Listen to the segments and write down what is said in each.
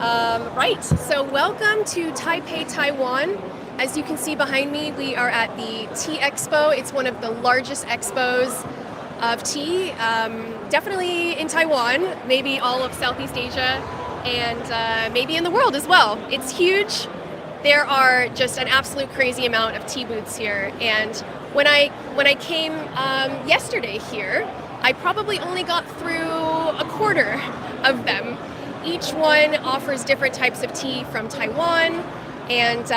Right, so welcome to Taipei, Taiwan. As you can see behind me, we are at the Tea Expo. It's one of the largest expos of tea, definitely in Taiwan, maybe all of Southeast Asia, and maybe in the world as well. It's huge. There are just an absolute crazy amount of tea booths here, and when I came yesterday here, I probably only got through a quarter of them. Each one offers different types of tea from Taiwan and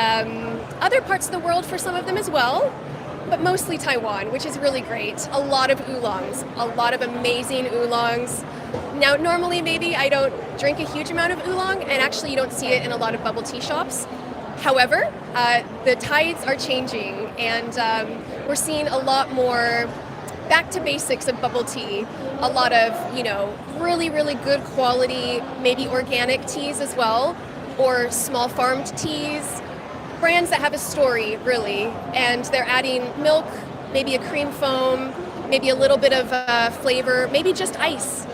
other parts of the world for some of them as well, but mostly Taiwan, which is really great. A lot of oolongs, a lot of amazing oolongs. Now, normally maybe I don't drink a huge amount of oolong, and actually you don't see it in a lot of bubble tea shops. However, the tides are changing, and we're seeing a lot more back to basics of bubble tea. A lot of, really, really good quality, maybe organic teas as well, or small farmed teas, brands that have a story, really, and they're adding milk, maybe a cream foam, maybe a little bit of flavor, maybe just ice,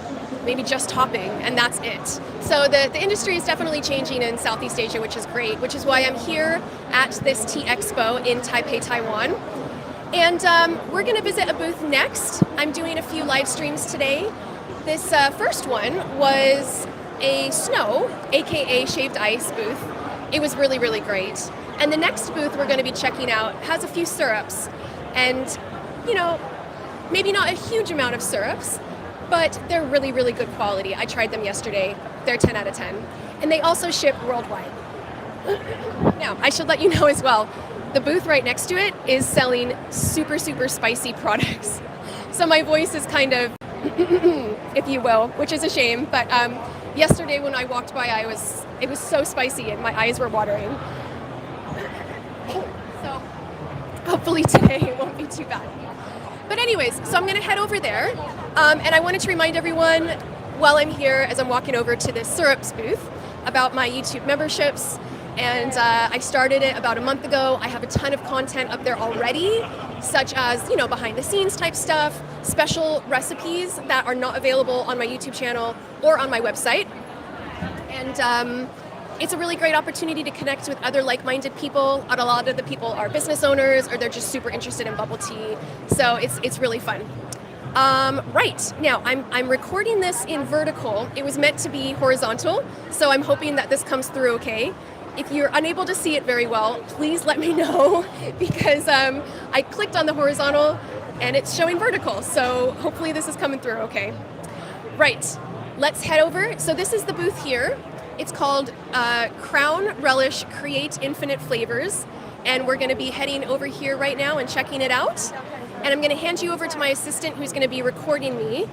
maybe just topping, and that's it. So the industry is definitely changing in Southeast Asia, which is great, which is why I'm here at this Tea Expo in Taipei, Taiwan. And we're going to visit a booth next. I'm doing a few live streams today. This first one was a snow, aka shaved ice booth. It was really, really great. And the next booth we're going to be checking out has a few syrups. And, maybe not a huge amount of syrups, but they're really, really good quality. I tried them yesterday. They're 10 out of 10. And they also ship worldwide. Now, I should let you know as well, the booth right next to it is selling super, super spicy products. So my voice is kind of, if you will, which is a shame. But yesterday when I walked by, it was so spicy and my eyes were watering. So hopefully today it won't be too bad. But anyways, so I'm going to head over there. And I wanted to remind everyone while I'm here, as I'm walking over to the syrups booth, about my YouTube memberships. And I started it about a month ago. I have a ton of content up there already, such as, behind the scenes type stuff, special recipes that are not available on my YouTube channel or on my website. And it's a really great opportunity to connect with other like-minded people. A lot of the people are business owners, or they're just super interested in bubble tea. So it's really fun. Right, now I'm recording this in vertical. It was meant to be horizontal, so I'm hoping that this comes through okay. If you're unable to see it very well, please let me know, because I clicked on the horizontal and it's showing vertical, so hopefully this is coming through okay. Right, let's head over. So this is the booth here. It's called Crown Relish Create Infinite Flavors, and we're going to be heading over here right now and checking it out. And I'm going to hand you over to my assistant, who's going to be recording me.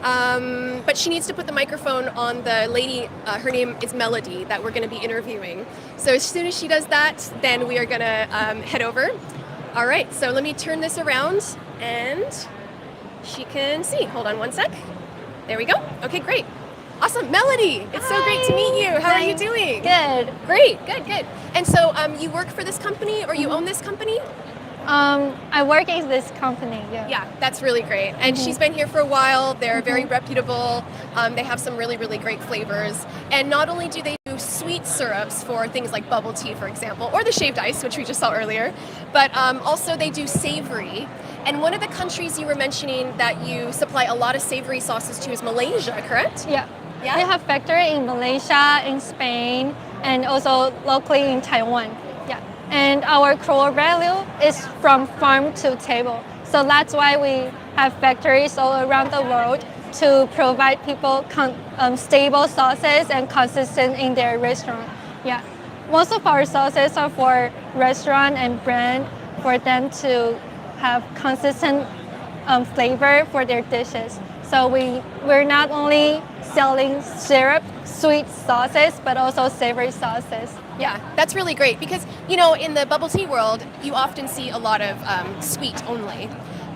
But she needs to put the microphone on the lady, her name is Melody, that we're going to be interviewing. So as soon as she does that, then we are going to head over. All right, so let me turn this around and she can see. Hold on one sec. There we go. Okay, great. Awesome. Melody, it's so great to meet you. How are you doing? Good. Great, good, good. And so you work for this company, or you own this company? I work in this company, yeah. Yeah, that's really great. And she's been here for a while. They're very reputable. They have some really, really great flavors. And not only do they do sweet syrups for things like bubble tea, for example, or the shaved ice, which we just saw earlier, but also they do savory. And one of the countries you were mentioning that you supply a lot of savory sauces to is Malaysia, correct? Yeah. Yeah. We have factory in Malaysia, in Spain, and also locally in Taiwan. Yeah. And our core value is from farm to table. So that's why we have factories all around the world to provide people stable sauces and consistent in their restaurant. Yeah. Most of our sauces are for restaurant and brand, for them to have consistent flavor for their dishes. So we're not only selling syrup, sweet sauces, but also savory sauces. Yeah, that's really great because, in the bubble tea world, you often see a lot of sweet only.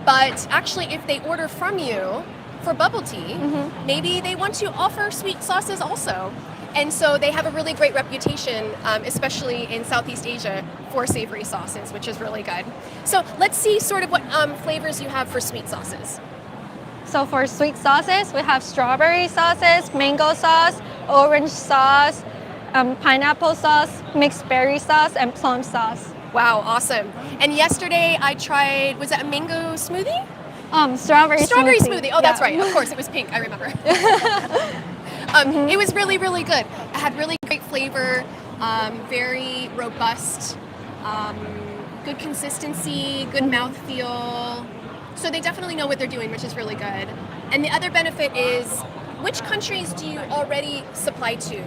But actually, if they order from you for bubble tea, maybe they want to offer sweet sauces also. And so they have a really great reputation, especially in Southeast Asia, for savory sauces, which is really good. So let's see sort of what flavors you have for sweet sauces. So for sweet sauces, we have strawberry sauces, mango sauce, orange sauce, pineapple sauce, mixed berry sauce, and plum sauce. Wow, awesome. And yesterday I tried, was it a mango smoothie? Strawberry smoothie. Oh, that's Yeah. right. Of course, it was pink. I remember. It was really, really good. It had really great flavor, very robust, good consistency, good mouthfeel. So they definitely know what they're doing, which is really good. And the other benefit is, which countries do you already supply to?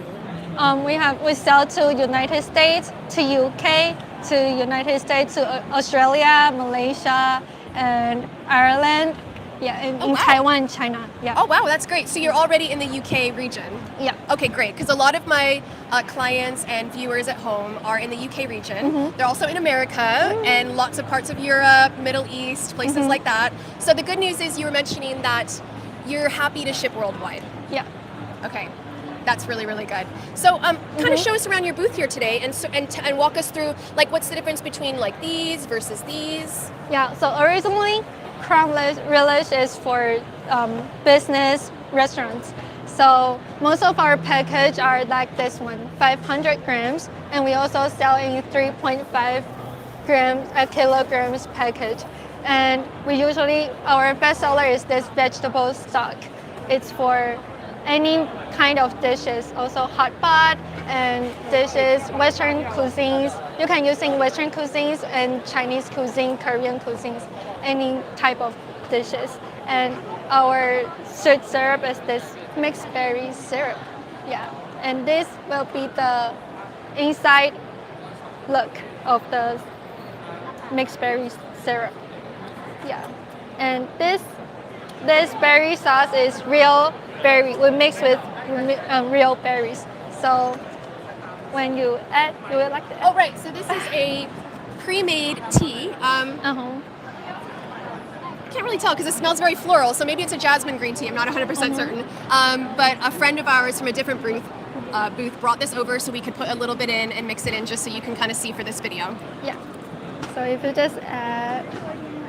We sell to United States, to UK, to United States, to Australia, Malaysia, and Ireland. Yeah, in wow. Taiwan, China. Yeah. Oh, wow, that's great. So you're already in the UK region. Yeah. Okay, great. Because a lot of my clients and viewers at home are in the UK region. They're also in America and lots of parts of Europe, Middle East, places like that. So the good news is you were mentioning that you're happy to ship worldwide. Yeah. Okay. That's really, really good. So kind of show us around your booth here today and walk us through, like, what's the difference between, like, these versus these? Yeah, so originally, Relish is for business restaurants. So most of our package are like this one, 500 grams, and we also sell in 3.5 kilograms package. And our best seller is this vegetable stock. It's for any kind of dishes, also hot pot and dishes, Western cuisines. You can use in Western cuisines and Chinese cuisine, Korean cuisines, any type of dishes. And our sweet syrup is this mixed berry syrup. Yeah, and this will be the inside look of the mixed berry syrup. Yeah, and this berry sauce is real berry. We mix with real berries. So when you add, you will like that. Oh, right. So this is a pre-made tea. Can't really tell because it smells very floral. So maybe it's a jasmine green tea. I'm not 100% certain. But a friend of ours from a different booth brought this over so we could put a little bit in and mix it in just so you can kind of see for this video. Yeah. So if you just add.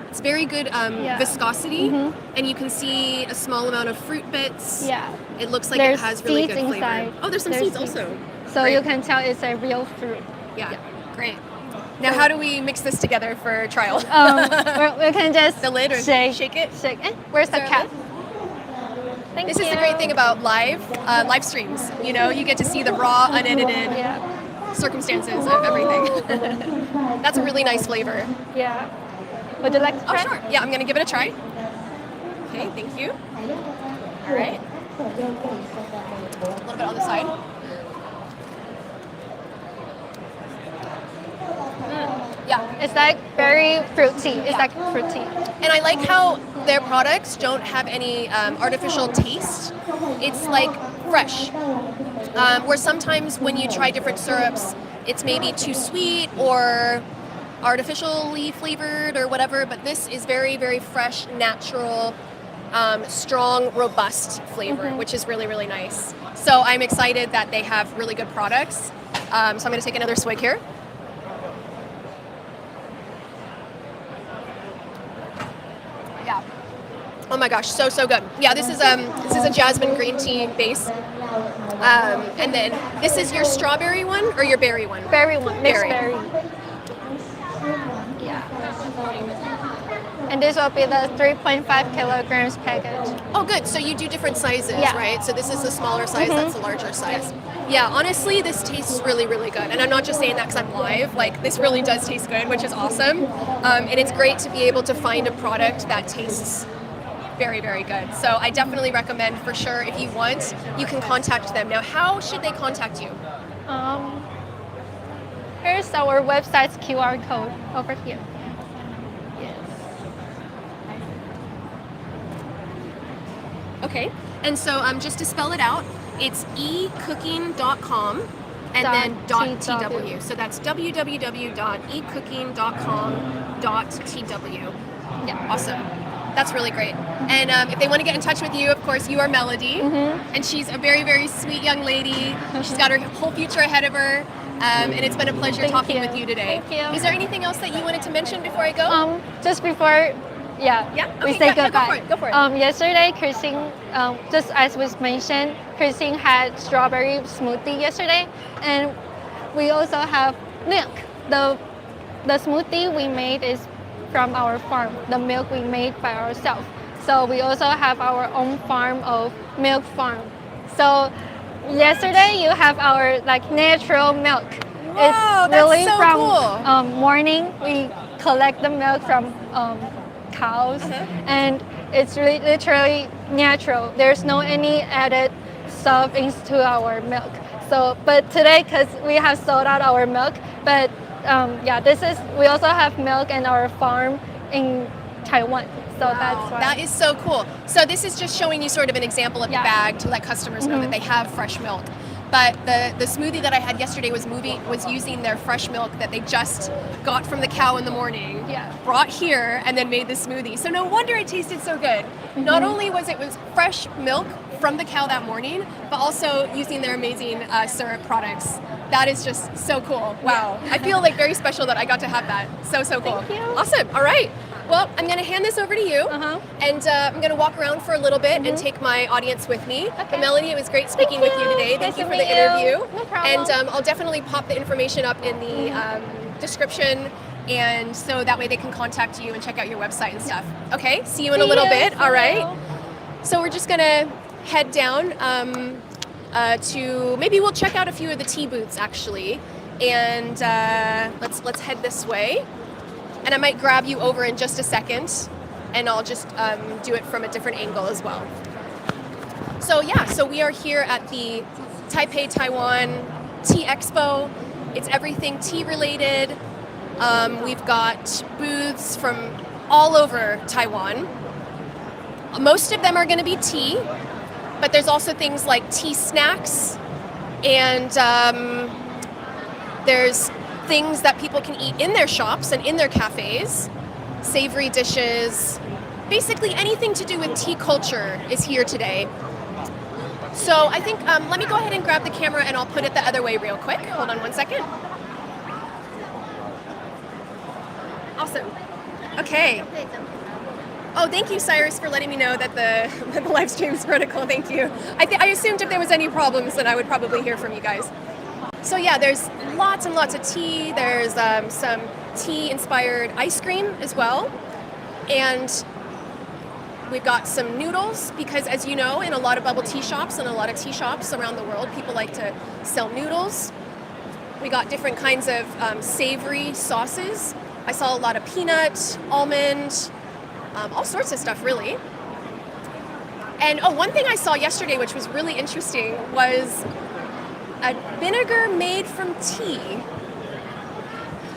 It's very good viscosity, and you can see a small amount of fruit bits. Yeah. It looks like There's it has really good flavor. inside. Oh, there's some seeds also. So Great. you can tell it's a real fruit. Yeah, great. Now, how do we mix this together for trial? We can just The lid or shake it? Shake it. Where's the there a cap? Thank This you. is the great thing about live streams. You know, you get to see the raw, unedited circumstances of everything. That's a really nice flavor. Yeah. Would you like to try? Oh, sure. Yeah, I'm going to give it a try. Okay, thank you. All right. A little bit on the side. Yeah. It's like very fruity. It's like fruity. And I like how their products don't have any artificial taste. It's like fresh. Where sometimes when you try different syrups, it's maybe too sweet or artificially flavored or whatever, but this is very, very fresh, natural, strong, robust flavor, which is really, really nice. So I'm excited that they have really good products. So I'm going to take another swig here. Yeah. Oh my gosh, so good. Yeah, this is a jasmine green tea base. And then this is your strawberry one or your berry one? Berry one, mixed Berry. berry. Yeah. And this will be the 3.5 kilograms package. Oh, good. So you do different sizes, Yeah. right? So this is the smaller size, that's the larger size. Yeah, honestly, this tastes really, really good. And I'm not just saying that because I'm live. Like, this really does taste good, which is awesome. And it's great to be able to find a product that tastes very, very good. So I definitely recommend, for sure, if you want, you can contact them. Now, how should they contact you? Here's our website's QR code over here. Yes. Okay. And so just to spell it out, it's ecooking.com and then .tw. So that's www.ecooking.com.tw. Yeah, awesome. That's really great. And if they want to get in touch with you, of course, you are Melody. And she's a very, very sweet young lady. She's got her whole future ahead of her. And it's been a pleasure talking with you today. Thank you. Is there anything else that you wanted to mention before I go? Just before Yeah. Yeah? We Okay, say yeah, go goodbye. for it, go for it. Yesterday, Kristin, just as was mentioned, Kristin had strawberry smoothie yesterday, and we also have milk. The smoothie we made is from our farm. The milk we made by ourselves. So we also have our own farm of milk farm. So yesterday you have our like natural milk. Whoa, It's that's really so from cool. morning we collect the milk from cows, and it's really literally natural. There's no any added stuff into our milk. So, but today, because we have sold out our milk, but yeah, this is we also have milk in our farm in Taiwan. So that's why. That is so cool. So this is just showing you sort of an example of the Yeah. bag to let customers know that they have fresh milk. But the smoothie that I had yesterday was using their fresh milk that they just got from the cow in the morning, Yeah. brought here, and then made the smoothie. So no wonder it tasted so good. Not only was it fresh milk from the cow that morning, but also using their amazing syrup products. That is just so cool. Wow. I feel like very special that I got to have that. So cool. Thank you. Awesome. All right. Well, I'm going to hand this over to you, and I'm going to walk around for a little bit and take my audience with me. Okay. Melanie, it was great speaking with you today. Nice Thank you to for the meet you. interview. No problem. And I'll definitely pop the information up in the description, and so that way they can contact you and check out your website and stuff. Okay, see you in a little bit. All right. So we're just going to head down to maybe we'll check out a few of the tea booths actually, and let's head this way. And I might grab you over in just a second, and I'll just do it from a different angle as well. So yeah, so we are here at the Taipei Taiwan Tea Expo. It's everything tea related. We've got booths from all over Taiwan. Most of them are going to be tea, but there's also things like tea snacks, and there's things that people can eat in their shops and in their cafes, savory dishes, basically anything to do with tea culture is here today. So I think, let me go ahead and grab the camera and I'll put it the other way real quick. Hold on one second. Awesome. Okay. Oh, thank you, Cyrus, for letting me know that the live stream is critical. Thank you. I assumed if there was any problems, then I would probably hear from you guys. So yeah, there's lots and lots of tea. There's some tea-inspired ice cream as well. And we've got some noodles, because as you know, in a lot of bubble tea shops and a lot of tea shops around the world, people like to sell noodles. We got different kinds of savory sauces. I saw a lot of peanut, almond, all sorts of stuff really. And oh, one thing I saw yesterday which was really interesting was a vinegar made from tea,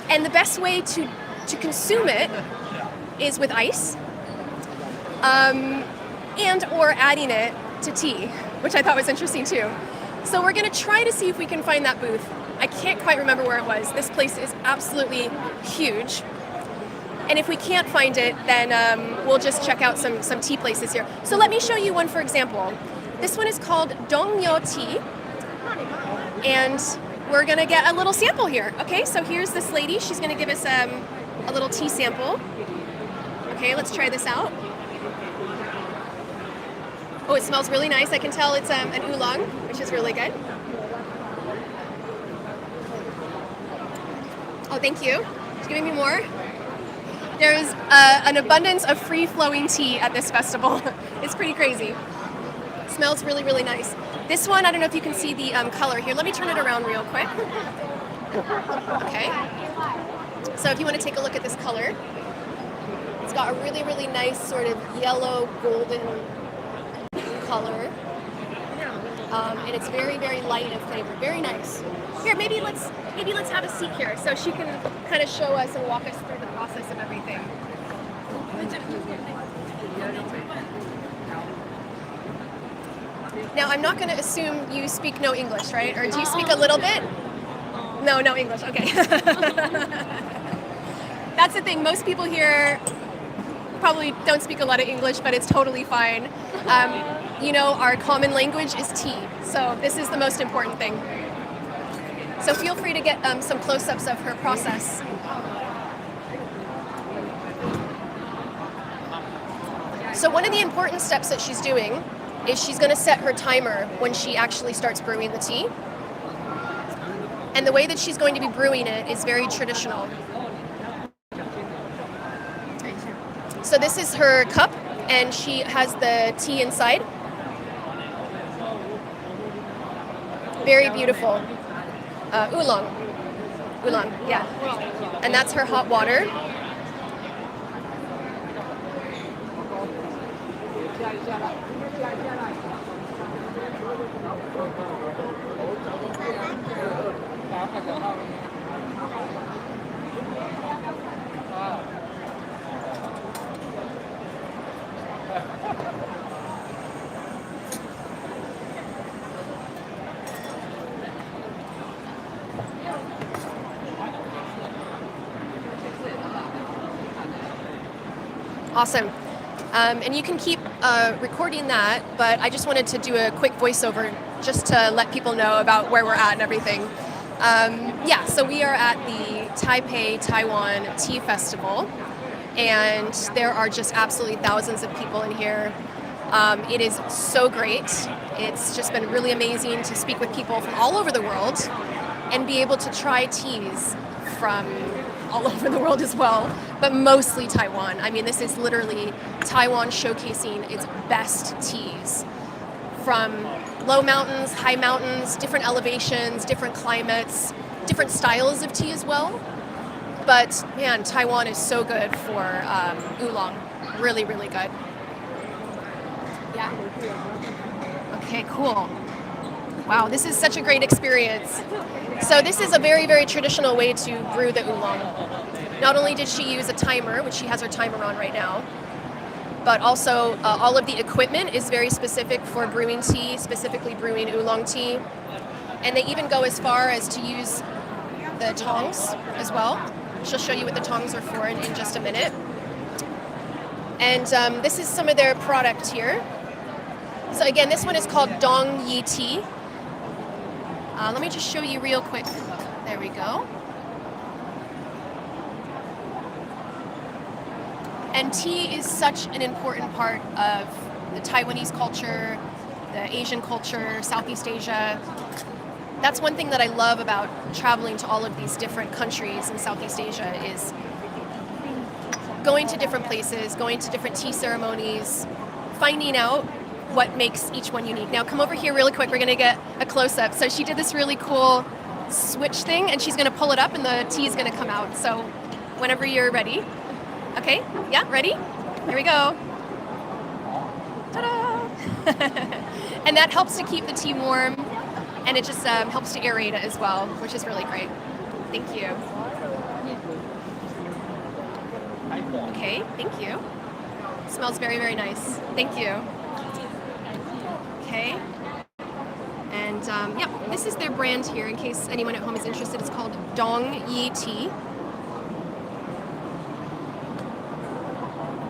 and the best way to consume it is with ice, and or adding it to tea, which I thought was interesting too. So we're gonna try to see if we can find that booth. I can't quite remember where it was. This place is absolutely huge. And if we can't find it, then we'll just check out some tea places here. So let me show you one for example. This one is called Dongnyo Tea. And we're gonna get a little sample here. Okay, so here's this lady. She's gonna give us a little tea sample. Okay, let's try this out. Oh, it smells really nice. I can tell it's an oolong, which is really good. Oh, thank you. She's giving me more. There's an abundance of free-flowing tea at this festival. It's pretty crazy. It smells really, really nice. This one, I don't know if you can see the color here. Let me turn it around real quick. Okay. So if you want to take a look at this color, it's got a really, really nice sort of yellow golden color. And it's very, very light in flavor. Very nice. Here, maybe let's have a seat here so she can kind of show us and walk us through the process of everything. Now, I'm not going to assume you speak no English, right? Or do you speak a little bit? No English. Okay. That's the thing. Most people here probably don't speak a lot of English, but it's totally fine. You know, our common language is tea, so this is the most important thing. So feel free to get some close-ups of her process. So one of the important steps that she's doing is she's going to set her timer when she actually starts brewing the tea. And the way that she's going to be brewing it is very traditional. So this is her cup, and she has the tea inside. Very beautiful. Oolong, yeah. And that's her hot water. Awesome. And you can keep recording that, but I just wanted to do a quick voiceover just to let people know about where we're at and everything. Yeah, so we are at the Taipei Taiwan Tea Festival, and there are just absolutely thousands of people in here. It is so great. It's just been really amazing to speak with people from all over the world and be able to try teas from all over the world as well, but mostly Taiwan. I mean, this is literally Taiwan showcasing its best teas from low mountains, high mountains, different elevations, different climates, different styles of tea as well. But man, Taiwan is so good for oolong. Really, really good. Yeah. Okay, cool. Wow, this is such a great experience. So this is a very, very traditional way to brew the oolong. Not only did she use a timer, which she has her timer on right now, but also all of the equipment is very specific for brewing tea, specifically brewing oolong tea. And they even go as far as to use the tongs as well. She'll show you what the tongs are for in just a minute. And this is some of their product here. So again, this one is called Dong Yi Tea. Let me just show you real quick. There we go. And tea is such an important part of the Taiwanese culture, the Asian culture, Southeast Asia. That's one thing that I love about traveling to all of these different countries in Southeast Asia is going to different places, going to different tea ceremonies, finding out what makes each one unique. Now come over here really quick, we're gonna get a close-up. So she did this really cool switch thing, and she's gonna pull it up and the tea is gonna come out. So whenever you're ready. Okay, yeah, ready? Here we go. Ta-da! And that helps to keep the tea warm, and it just helps to aerate it as well, which is really great. Thank you. Okay, thank you. Smells very, very nice. Thank you. Okay. And yep, this is their brand here in case anyone at home is interested. It's called Dong Yi Tea.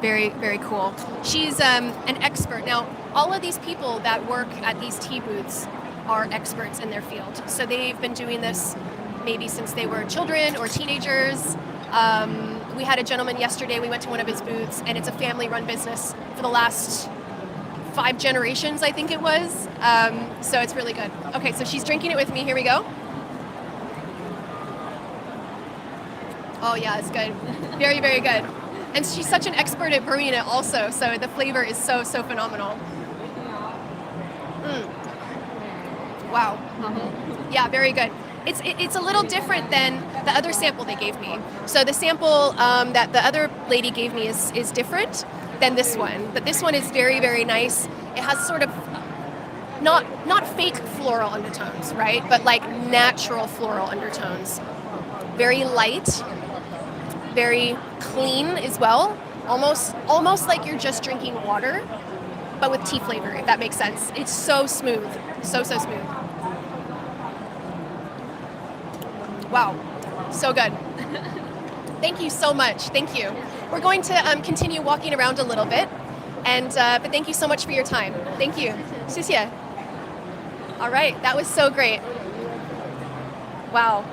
Very, very cool. She's an expert. Now, all of these people that work at these tea booths are experts in their field. So they've been doing this maybe since they were children or teenagers. We had a gentleman yesterday, we went to one of his booths, and it's a family-run business for the last 5 generations, I think it was. So it's really good. Okay, so she's drinking it with me. Here we go. Oh yeah, it's good. Very, very good. And she's such an expert at brewing it also, so the flavor is so, so phenomenal. Wow. Yeah, very good. It's a little different than the other sample they gave me. So the sample that the other lady gave me is different than this one, but this one is very, very nice. It has sort of not fake floral undertones, right? But like natural floral undertones. Very light, very clean as well. Almost like you're just drinking water, but with tea flavor, if that makes sense. It's so smooth, so smooth. Wow, so good. Thank you so much, thank you. We're going to continue walking around a little bit, and but thank you so much for your time. Thank you. 谢谢. All right, that was so great. Wow.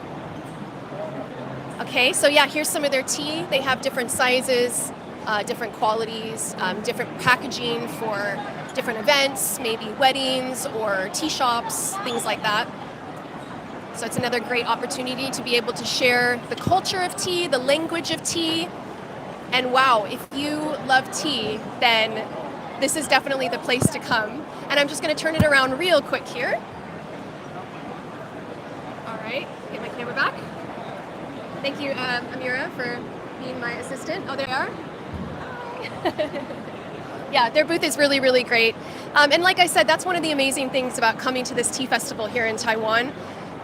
Okay, so yeah, here's some of their tea. They have different sizes. different qualities, different packaging for different events, maybe weddings or tea shops, things like that. So it's another great opportunity to be able to share the culture of tea, the language of tea. And wow, if you love tea, then this is definitely the place to come. And I'm just going to turn it around real quick here. All right, get my camera back. Thank you, Amira, for being my assistant. Oh, there they are. Yeah, their booth is really, really great. And like I said, that's one of the amazing things about coming to this tea festival here in Taiwan.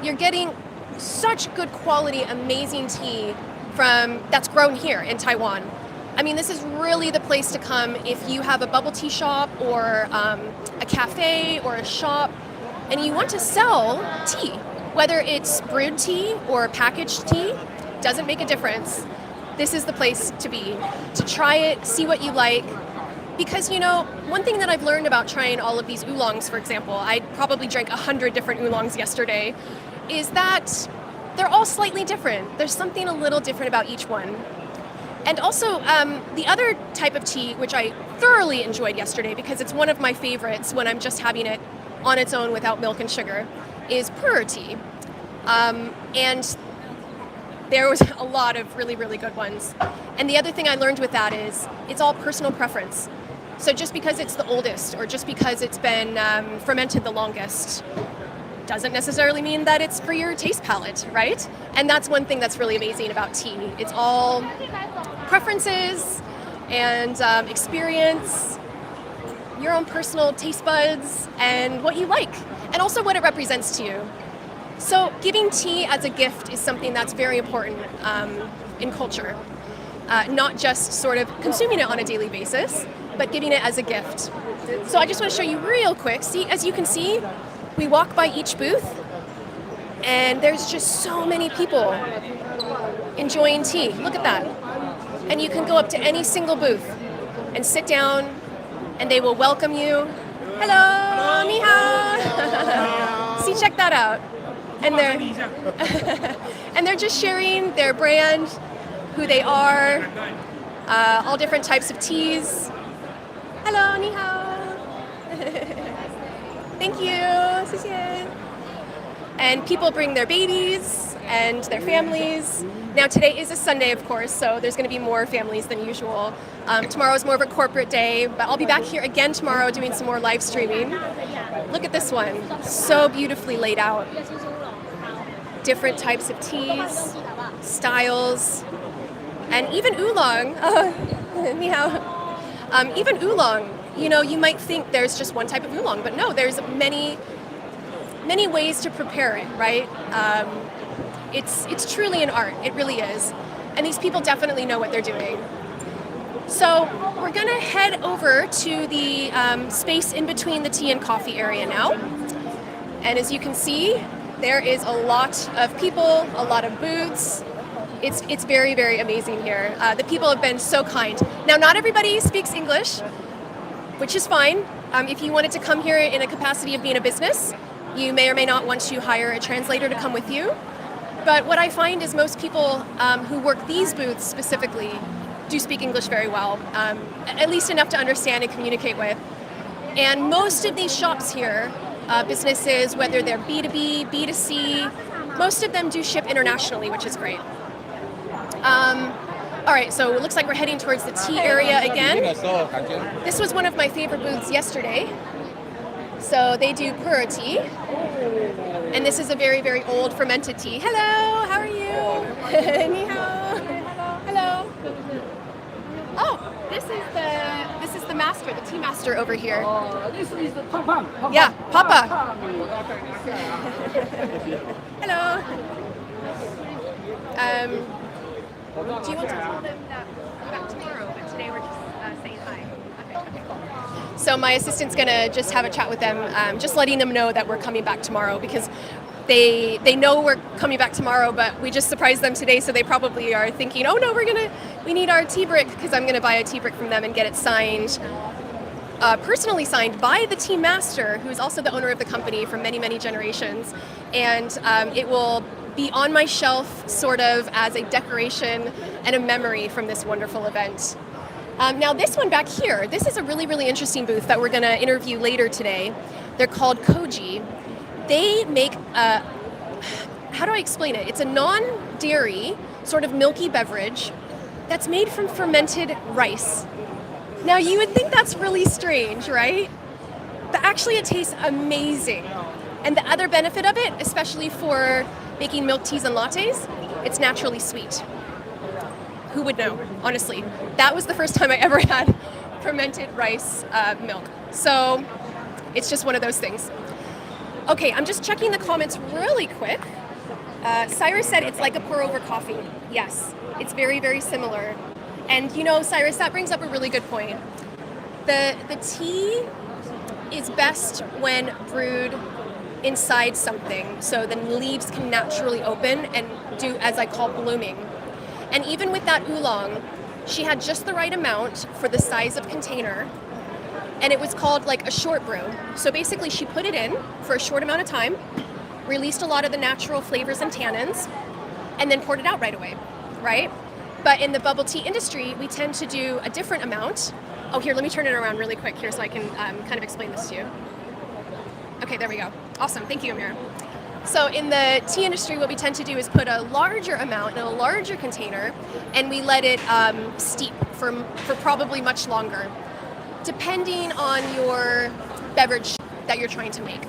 You're getting such good quality, amazing tea that's grown here in Taiwan. I mean, this is really the place to come if you have a bubble tea shop or a cafe or a shop and you want to sell tea, whether it's brewed tea or packaged tea, doesn't make a difference. This is the place to be, to try it, see what you like. Because, you know, one thing that I've learned about trying all of these oolongs, for example, I probably drank 100 different oolongs yesterday, is that they're all slightly different. There's something a little different about each one. And also, the other type of tea, which I thoroughly enjoyed yesterday because it's one of my favorites when I'm just having it on its own without milk and sugar, is pu'er tea. And there was a lot of really, really good ones. And the other thing I learned with that is it's all personal preference. So just because it's the oldest or just because it's been fermented the longest doesn't necessarily mean that it's for your taste palate, right? And that's one thing that's really amazing about tea. It's all preferences and experience, your own personal taste buds, and what you like, and also what it represents to you. So giving tea as a gift is something that's very important in culture. Not just sort of consuming it on a daily basis, but giving it as a gift. So I just want to show you real quick. See, as you can see, we walk by each booth, and there's just so many people enjoying tea. Look at that. And you can go up to any single booth and sit down, and they will welcome you. Hello, ni hao. See, check that out. And they're just sharing their brand, who they are, all different types of teas. Hello, ni hao. Thank you. 谢谢. And people bring their babies and their families. Now today is a Sunday, of course, so there's going to be more families than usual. Tomorrow is more of a corporate day, but I'll be back here again tomorrow doing some more live streaming. Look at this one. So beautifully laid out. Different types of teas, styles, and even oolong. Ni hao. Even oolong. You know, you might think there's just one type of oolong, but no, there's many ways to prepare it, right? It's truly an art. It really is. And these people definitely know what they're doing. So we're going to head over to the space in between the tea and coffee area now. And as you can see, there is a lot of people, a lot of booths. It's very, very amazing here. The people have been so kind. Now, not everybody speaks English, which is fine. If you wanted to come here in a capacity of being a business, you may or may not want to hire a translator to come with you. But what I find is most people who work these booths specifically do speak English very well, at least enough to understand and communicate with. And most of these shops here, businesses, whether they're B2B, B2C, most of them do ship internationally, which is great. All right, so it looks like we're heading towards the tea area again. This was one of my favorite booths yesterday. So they do pu'er tea. And this is a very, very old fermented tea. Hello, how are you? Ni hao. Hello. Oh, this is the master, the tea master over here. This is the Papa. Yeah, Papa. Hello. Do you want to tell them that we're back tomorrow, but today we're just saying hi? Okay, cool. So my assistant's gonna just have a chat with them, just letting them know that we're coming back tomorrow because they know we're coming back tomorrow, but we just surprised them today, so they probably are thinking, oh no, we need our tea brick, because I'm gonna buy a tea brick from them and get it signed, personally signed by the tea master, who's also the owner of the company for many, many generations, and it will be on my shelf sort of as a decoration and a memory from this wonderful event. Now this one back here, this is a really, really interesting booth that we're going to interview later today. They're called Koji. They make how do I explain it? It's a non-dairy, sort of milky beverage that's made from fermented rice. Now you would think that's really strange, right? But actually it tastes amazing. And the other benefit of it, especially for making milk teas and lattes, it's naturally sweet. Who would know, honestly? That was the first time I ever had fermented rice milk. So it's just one of those things. Okay, I'm just checking the comments really quick. Cyrus said it's like a pour over coffee. Yes, it's very, very similar. And you know, Cyrus, that brings up a really good point. The tea is best when brewed inside something, so then leaves can naturally open and do, as I call, blooming. And even with that oolong, she had just the right amount for the size of container, and it was called like a short brew. So basically she put it in for a short amount of time, released a lot of the natural flavors and tannins, and then poured it out right away, right? But in the bubble tea industry, we tend to do a different amount. Oh, here, let me turn it around really quick here so I can kind of explain this to you. Okay, there we go. Awesome, thank you, Amira. So in the tea industry, what we tend to do is put a larger amount in a larger container, and we let it steep for probably much longer, depending on your beverage that you're trying to make.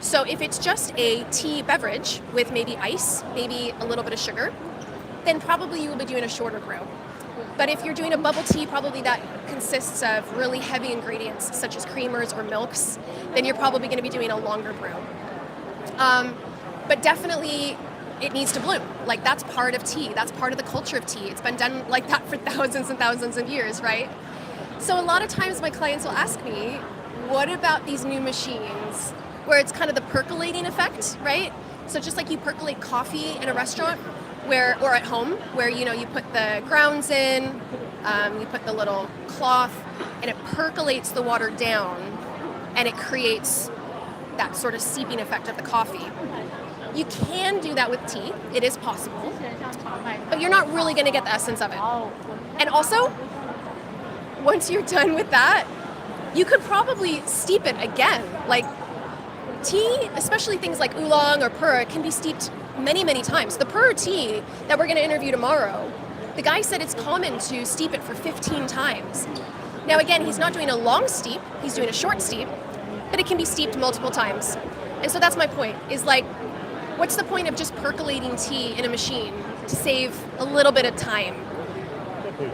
So if it's just a tea beverage with maybe ice, maybe a little bit of sugar, then probably you will be doing a shorter brew. But if you're doing a bubble tea, probably that consists of really heavy ingredients such as creamers or milks, then you're probably going to be doing a longer brew. But definitely it needs to bloom. Like, that's part of tea. That's part of the culture of tea. It's been done like that for thousands and thousands of years, right? So a lot of times my clients will ask me, what about these new machines where it's kind of the percolating effect, right? So just like you percolate coffee in a restaurant or at home, where you put the grounds in, you put the little cloth, and it percolates the water down, and it creates that sort of seeping effect of the coffee. You can do that with tea. It is possible, but you're not really going to get the essence of it. And also, once you're done with that, you could probably steep it again. Like, tea, especially things like oolong or pu'er, can be steeped many, many times. The pu'er tea that we're going to interview tomorrow, the guy said it's common to steep it for 15 times. Now again, he's not doing a long steep, he's doing a short steep, but it can be steeped multiple times. And so that's my point, is like, what's the point of just percolating tea in a machine to save a little bit of time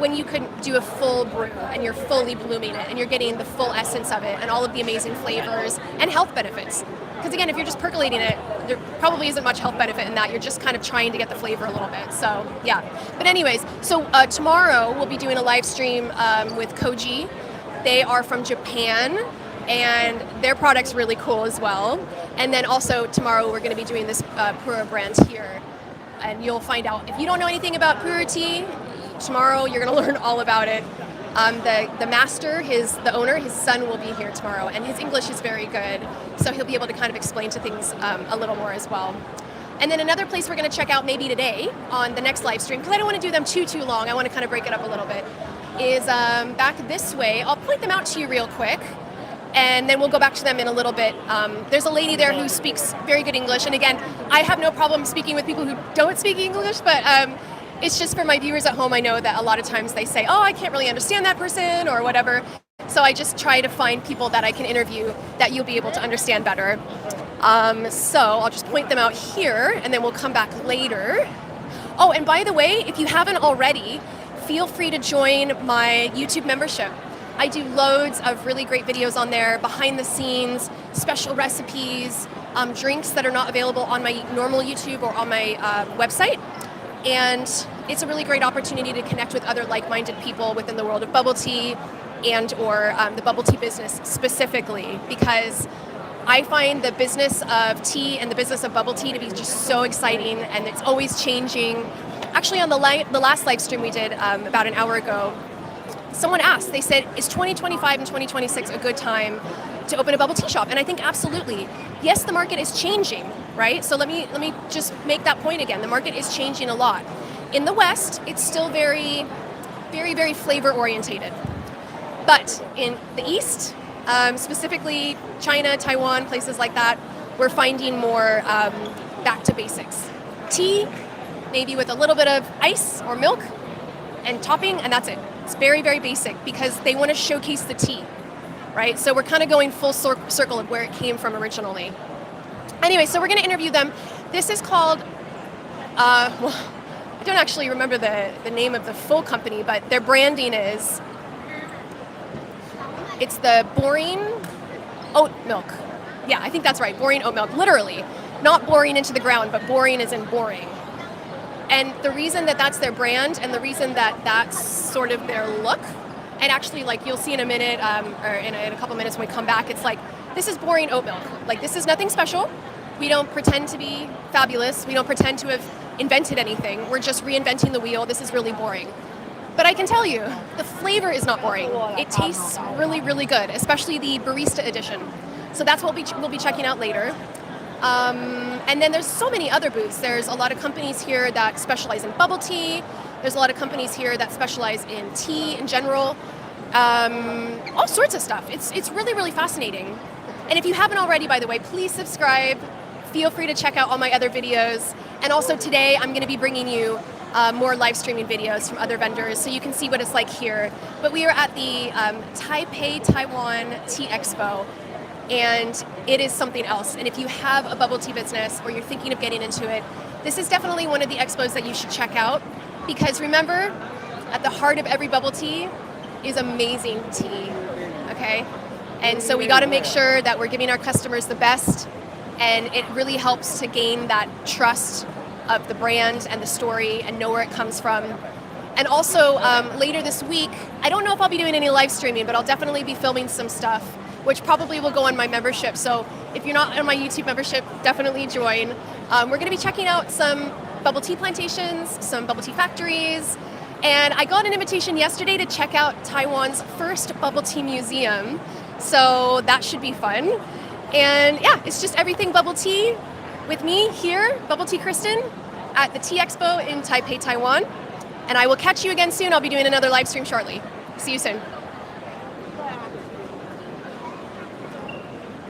when you could do a full brew and you're fully blooming it and you're getting the full essence of it and all of the amazing flavors and health benefits? Because again, if you're just percolating it, there probably isn't much health benefit in that. You're just kind of trying to get the flavor a little bit. So yeah. But anyways, so tomorrow we'll be doing a live stream with Koji. They are from Japan, and their product's really cool as well. And then also tomorrow we're going to be doing this pu'er brand here. And you'll find out, if you don't know anything about pu'er tea, tomorrow you're going to learn all about it. The master, the owner, his son will be here tomorrow, and his English is very good, so he'll be able to kind of explain to things a little more as well. And then another place we're going to check out maybe today on the next live stream, because I don't want to do them too long, I want to kind of break it up a little bit, is back this way. I'll point them out to you real quick, and then we'll go back to them in a little bit. There's a lady there who speaks very good English, and again, I have no problem speaking with people who don't speak English, but it's just for my viewers at home, I know that a lot of times they say, oh, I can't really understand that person or whatever. So I just try to find people that I can interview that you'll be able to understand better. So I'll just point them out here, and then we'll come back later. Oh, and by the way, if you haven't already, feel free to join my YouTube membership. I do loads of really great videos on there, behind the scenes, special recipes, drinks that are not available on my normal YouTube or on my website. And it's a really great opportunity to connect with other like-minded people within the world of bubble tea and or the bubble tea business specifically, because I find the business of tea and the business of bubble tea to be just so exciting, and it's always changing. Actually, on the last live stream we did about an hour ago, someone asked, they said, is 2025 and 2026 a good time to open a bubble tea shop? And I think absolutely. Yes, the market is changing, right? So let me just make that point again. The market is changing a lot. In the West, it's still very, very, very flavor orientated, But in the East, specifically China, Taiwan, places like that, we're finding more back to basics. Tea, maybe with a little bit of ice or milk and topping, and that's it. It's very, very basic because they want to showcase the tea, right? So we're kind of going full circle of where it came from originally. Anyway, so we're going to interview them. This is called, well, I don't actually remember the name of the full company, but their branding is, it's the boring oat milk. Yeah, I think that's right, boring oat milk, literally. Not boring into the ground, but boring as in boring. And the reason that that's their brand and the reason that that's sort of their look, and actually like you'll see in a minute or in a couple minutes when we come back, it's like, this is boring oat milk. Like this is nothing special. We don't pretend to be fabulous. We don't pretend to have invented anything. We're just reinventing the wheel. This is really boring. But I can tell you, the flavor is not boring. It tastes really, really good, especially the barista edition. So that's what we'll be checking out later. And then there's so many other booths. There's a lot of companies here that specialize in bubble tea. There's a lot of companies here that specialize in tea in general. All sorts of stuff. It's really, really fascinating. And if you haven't already, by the way, please subscribe. Feel free to check out all my other videos. And also today, I'm going to be bringing you more live streaming videos from other vendors so you can see what it's like here. But we are at the Taipei Taiwan Tea Expo. And it is something else. And if you have a bubble tea business or you're thinking of getting into it, this is definitely one of the expos that you should check out. Because remember, at the heart of every bubble tea is amazing tea, okay? And so we gotta make sure that we're giving our customers the best, and it really helps to gain that trust of the brand and the story and know where it comes from. And also, later this week, I don't know if I'll be doing any live streaming, but I'll definitely be filming some stuff, which probably will go on my membership. So if you're not on my YouTube membership, definitely join. We're gonna be checking out some bubble tea plantations, some bubble tea factories, and I got an invitation yesterday to check out Taiwan's first bubble tea museum. So that should be fun. And yeah, it's just everything bubble tea with me here, Tea Kristin, at the Tea Expo in Taipei, Taiwan. And I will catch you again soon. I'll be doing another live stream shortly. See you soon.